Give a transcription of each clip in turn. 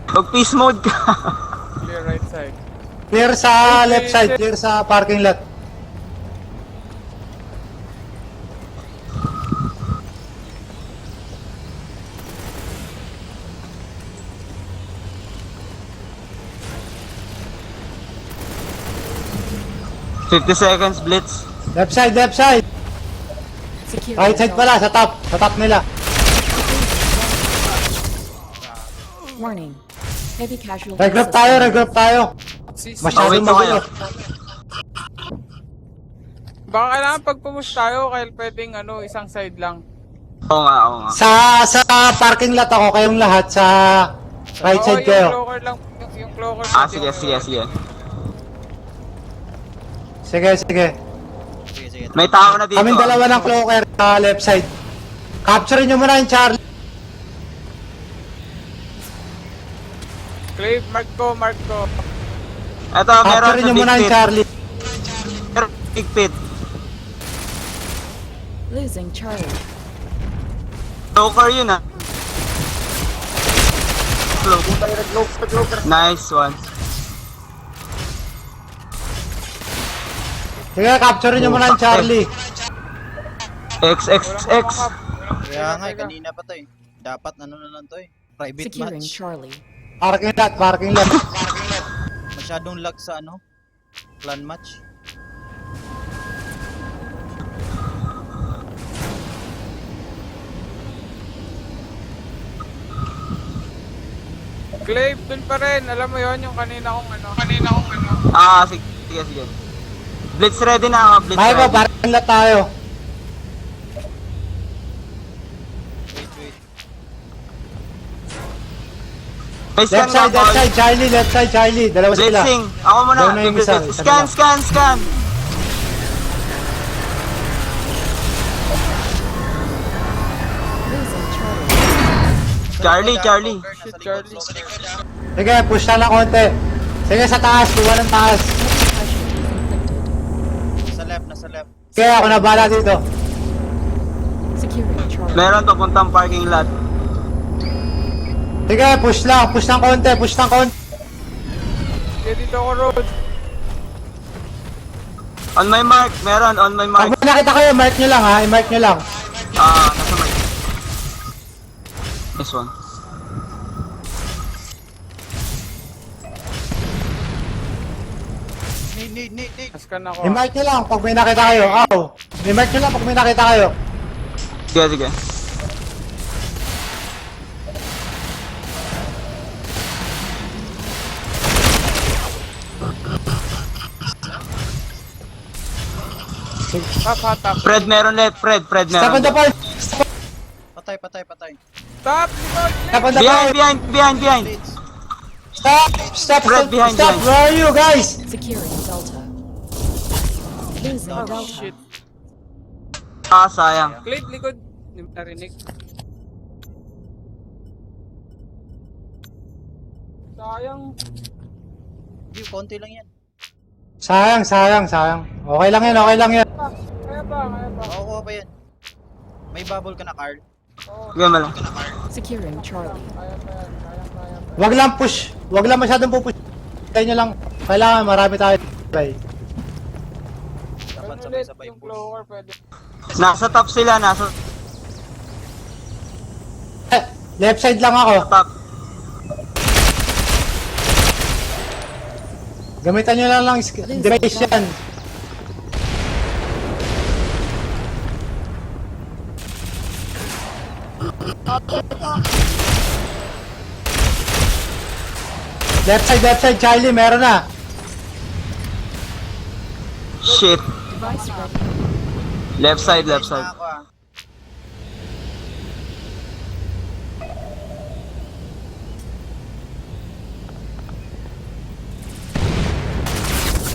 Mag-peace mode ka. Clear right side. Clear sa left side, clear sa parking lot. $50 seconds, Blitz. Left side, left side. Right side pala, sa top nila. Warning. Heavy casualty. Regroup tayo. Masyadong Wait na kayo. magulo. Baka kailangan pag pumus tayo, kaya pwedeng isang side lang. Oo nga. Sa parking lot ako, kayong lahat sa right side Yung kayo. cloaker lang, yung cloaker. Sige. Sige. May tao na dito. Kaming dalawa ng cloaker sa left side. Capture nyo muna yung Charlie. Clave, mark ko. Eto, meron Capture sa nyo muna big yung pit. Charlie. Big pit. Losing Charlie. Joker yun ah. Nice one. Sige, capture nyo muna yung Charlie. XXX. Kaya nga, kanina pa to eh. Dapat na lang to eh. Private Securing match. Charlie. Parking lot. Masyadong lag sa clan match. Clave, dun pa rin. Alam mo yon yung kanina kong Sige. Blitz ready na ako. Blitz Michael, ready. parking lot tayo. Wait. May scan Left ka, Paul. side, Charlie. Dalawa sila. Blitzing. Ako muna. Doon na yung isa. Scan. Losing Charlie. Charlie. Charlie. Sige, push na lang konti. Sige, sa taas. Kuha ng taas. Nasa left. Sige, ako na bala dito. Securing Charlie. Meron to puntang parking lot. Sige, push lang konti. Sige, dito ako road. On my mark. Meron, on my Pag mark. may nakita kayo, mark nyo lang ha. I-mark nyo lang. Nasa mark. This one. Need. Nascan ako. I-mark nyo lang pag may nakita kayo. I-mark nyo lang pag may nakita kayo. Sige. Tap. Fred, meron left. Fred Step on meron. the point. Patay. Stop! Likod! Step on the point. Behind. Blitz. Stop. Fred, behind. Where are you guys? Securing Delta. Losing Oh, Delta. shit. Sayang. Clave, likod. Hindi mo narinig. Sayang. Di, konti lang yan. Sayang. Okay lang yan. Kaya ba? Makukuha pa yan. May bubble ka na, Carl. Sige mo lang. Securing Charlie. Kaya pa yan. Wag lang push. Wag lang masyadong pupush. Tayo nyo lang. Kailangan marami tayo. Play. Dapat Ulit, sabay-sabay yung push. cloaker pwede. Nasa top sila. Left side lang ako. Top. Gamitan nyo lang device yan. Left side, Charlie, meron na. Shit. Device ready. Left side. Na ako, ah.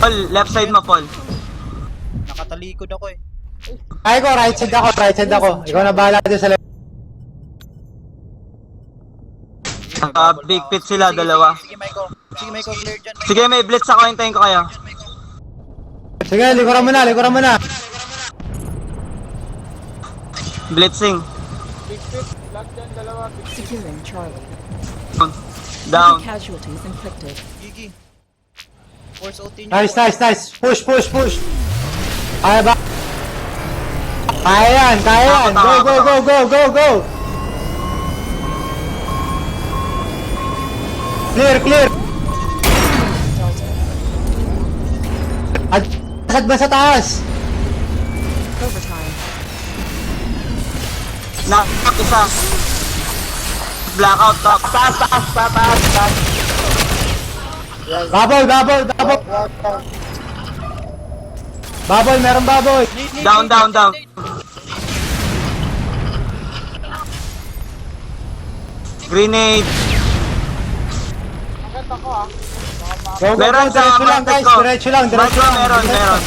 Paul, left side mo, Paul. Nakatalikod ako eh. Ay ko, right side ako. Ikaw na bahala din sa left. Big pit sila, dalawa. Sige, Michael, clear dyan. Sige, may blitz ako. Hintayin ko kayo. Sige, likuran mo na. Blitzing. Big pit. Lock dyan, dalawa. Big Securing Charlie. Down. Heavy casualties inflicted. Gigi. Force OT nyo. Nice, nice, nice. Push, push, push. Kaya ba? Kaya yan, kaya yan. Go, go, go, go, go, go. Clear, clear. Asad ba sa taas? Overtime. Knock isa. Blackout top. Taas. Bubble, bubble, bubble. Bubble, meron bubble. Down. Grenade. Bakit ako ah? Go, go, go. Meron sa Diretso lang, guys. ko. Diretso lang, diretso Mark lang. ko, meron.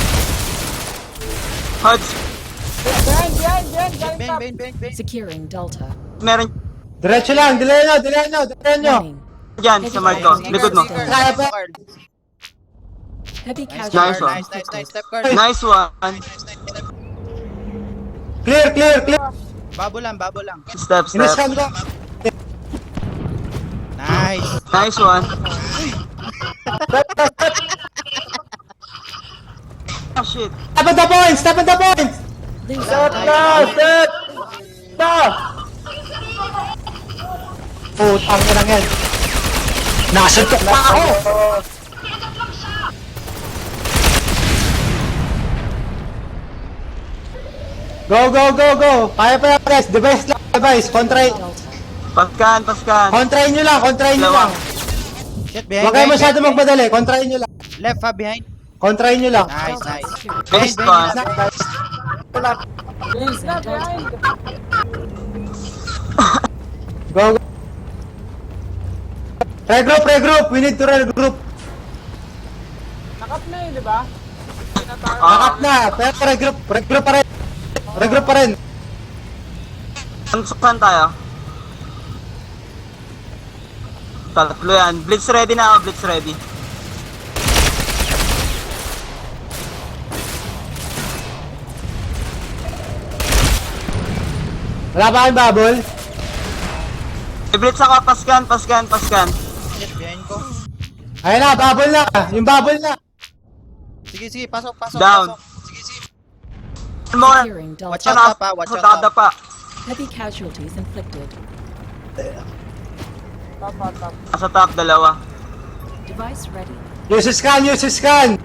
Hodge. Behind! Galing top! Bang. Securing Delta. Meron Diretso lang, delay nyo, delay nyo, delay nyo. Warning. dyan sa Mark ko. Likod mo. Kaya pa. Heavy Nice, casualties one. nice. inflicted. Step guard. Nice one. Clear, clear, clear. Babo lang. Step. Iniskan ko. Nice. Nice one. Oh shit. Step at the point, step at the point. Losing Step Delta. na, step. Stop. Putang ina yan. Nasuntok pa ako. Go, go, go, go. Kaya pa yan, guys. Device lang, device. Kontrain. Delta. Paskan. Kontrain nyo lang, kontrain nyo lang. Shit, behind. Huwag kayo masyado magmadali. Kontrain nyo lang. Left behind. Kontrain nyo lang. Nice. Secured. Best one. Losing Delta. Go, go. Regroup. We need to regroup. Nakap na di ba? Nakap na. Pero regroup pa rin. Regroup pa rin. Saan tayo? Tatlo yan. Blitz ready na ako. Blitz ready. Wala ba kayong bubble? Blitz ako. Paskan. Shit, behind ko. Ayun na, bubble na. Yung bubble na. Sige, pasok. Down. Pasok. One more. Securing Watch Delta. out pa, watch out Tada pa. Heavy casualties inflicted. Top. Sa top, dalawa. Device ready. Use scan.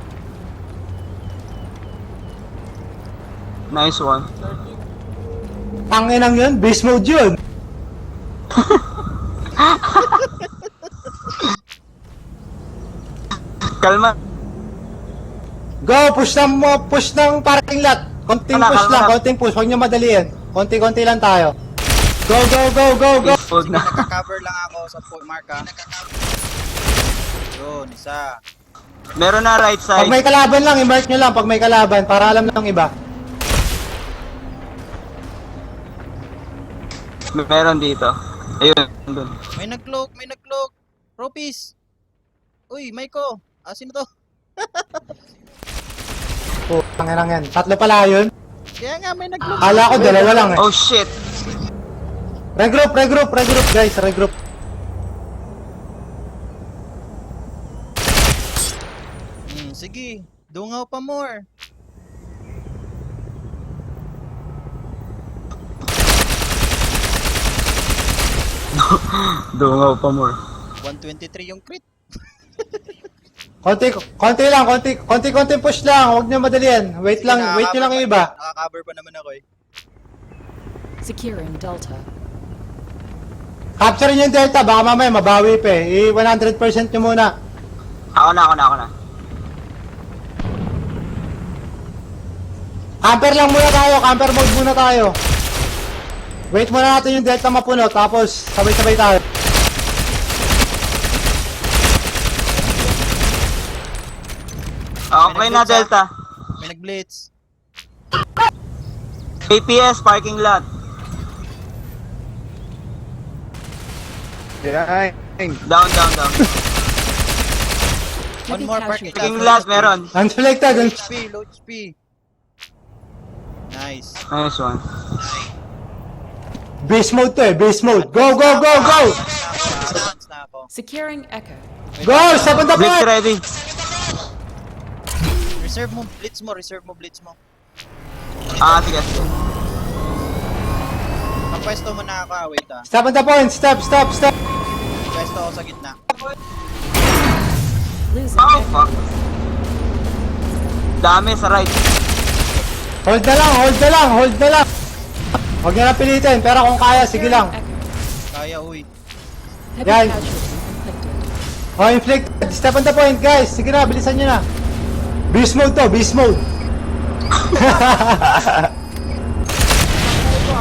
Nice one. Tanginang yun, beast mode yun. Kalma. Go, push ng parking lot. Konting Kalma, push kalma lang, lang. konting push. Huwag nyo madaliin. Konti-konti lang tayo. Go. Peaceful na. Nagka-cover lang ako sa mark ha. Yun, isa. Meron na right Pag side. may kalaban lang, i-mark nyo lang pag may kalaban para alam ng iba. Meron dito. Ayun. Dun. May nag-cloak. Ropis. Uy, Maiko. Sino to? Tanginang yan. Tatlo pala yun. Kaya nga, may nag-cloak. Kala ko dalawa lang eh. Oh shit. Regroup guys, regroup. Sige, dungaw pa more. Dungaw pa more. 123 yung crit. Konti lang, konti push lang. Huwag nyo madaliin. Wait nyo lang yung iba. Nakaka-cover pa naman ako eh. Securing Delta. Capture nyo yung Delta, baka mamaya mabawi pa eh. 100% nyo muna. Ako na. Camper lang muna tayo, camper mode muna tayo. Wait muna natin yung Delta mapuno, tapos sabay-sabay tayo. Okay na Delta. May nag-blitz. APS parking lot. Down. One Heavy more parking casualties. Parking lot meron. Unselected. Low HP. Nice. Nice one. Base mode to eh, base mode. Go! Snap na ako. Securing Echo. Go! Step on the Blitz point! ready. Reserve mo, blitz mo. Sige. Pagpwesto mo na ako, wait ah. Step on the point! Step! Pwesto ako sa gitna. Losing Oh, Echo. fuck. Dami sa right. Hold na lang! Huwag niyo na pilitin, pero kung kaya, sige lang. Echo. Kaya, uy. Heavy Yan. casualties inflicted. Oh, inflicted. Step on the point, guys. Sige na, bilisan nyo na. Beast mode to, beast mode.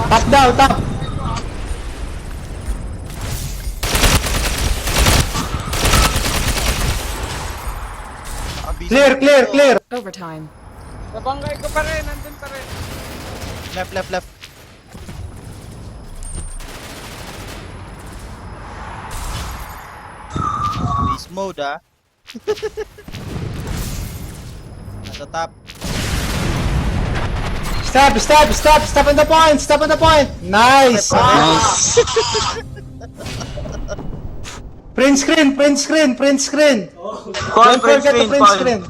Top down, top. Nakabisi Clear, ko clear, dito. clear. Overtime. Nabangay ko pa rin, nandun pa rin. Left. Beast mode ah. Nasa top. Step on the point. Nice. Nice. Print screen. Paul, Don't forget the print Paul. screen.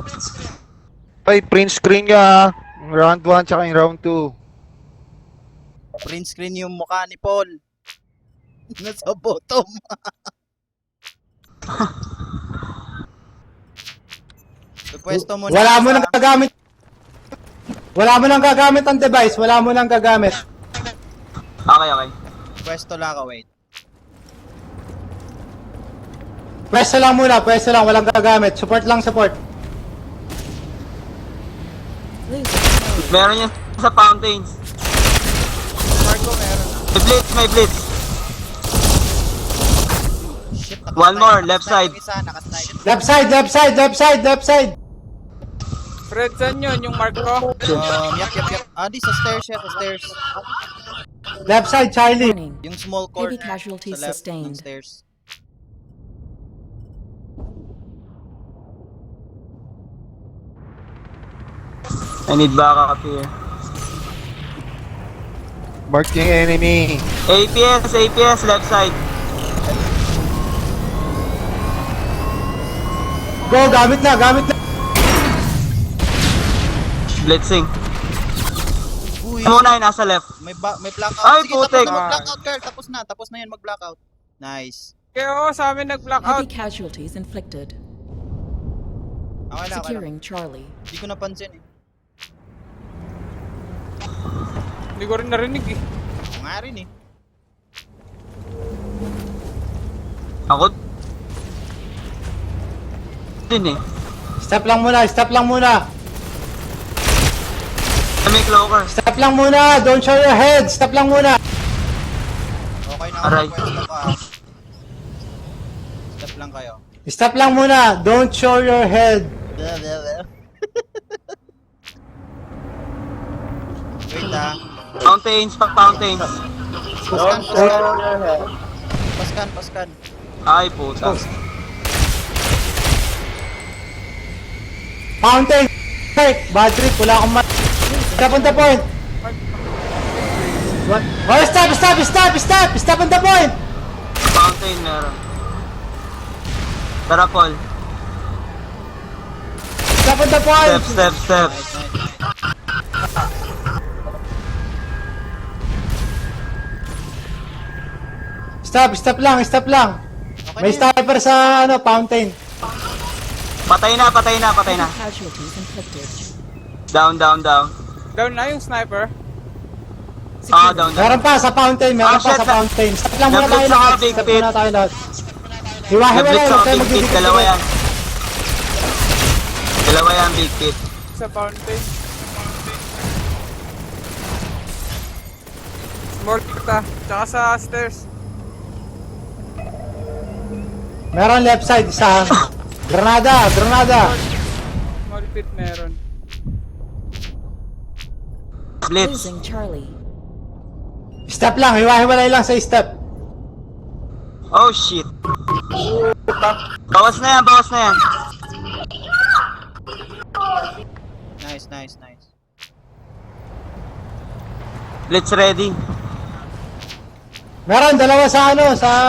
Ay, print screen ka. Round 1 tsaka yung round 2. Print screen yung mukha ni Paul. Nasa bottom. Pwesto mo na. Wala mo nang gagamit ang device. Okay. Pwesto lang ako, wait. Pwesto lang, walang gagamit. Support. Losing Echo. Meron yun sa fountains. Marco meron. May blitz. Shit, One more, left side. Nakasnipe. Left side. Fred, saan yun? Yung Marco? Yak. Di sa stairs siya, sa stairs. Left side, Charlie. Warning. Yung small corner. Heavy casualties sa left ng sustained. stairs. I need backup here. Mark yung enemy. APS, left side. Go, gamit na. Blitzing. Uy, Muna yung nasa left. may blackout. Ay, Sige, tapos putik. na mag-blackout, Carl. Tapos na yun mag-blackout. Nice. Kaya oo, sa amin nag-blackout. Heavy casualties inflicted. Okay lang. Securing Charlie. Hindi ko napansin eh. Hindi ko rin narinig eh. Ako nga rin eh. Ako din eh. Step lang muna. May clover. Step lang muna. Don't show your head. Step lang muna. Okay na Aray. ako. Pwesto ka. Step lang kayo. Step lang muna. Don't show your head. Wait ah. Fountains. Paskan. Ay, puta. Fountain. Bad trip. Wala akong Step on the point. What? Oh, step on the point. Fountain meron. Tara, Paul. Step on the point. Step. Nice. Step lang. Okay May na yun. sniper sa fountain. Patay na. Heavy casualties inflicted. Down. Down na yung sniper. Down. Meron pa sa fountain. shit. Step lang muna tayo Nag-blitz lahat. ako, big Step pit. muna tayo lahat. Hiwa-hiwalay. Nag-blitz Huwag ako, tayo big pit. magdidikit. Dalawa yan, big pit. Sa fountain. Small kita. Tsaka sa stairs. Meron left side. Isa. Granada. Small pit meron. Blitz. Losing Charlie. Step lang. Hiwa-hiwalay lang sa step. Oh, shit. Bawas na yan. Nice. Blitz ready. Meron dalawa sa sa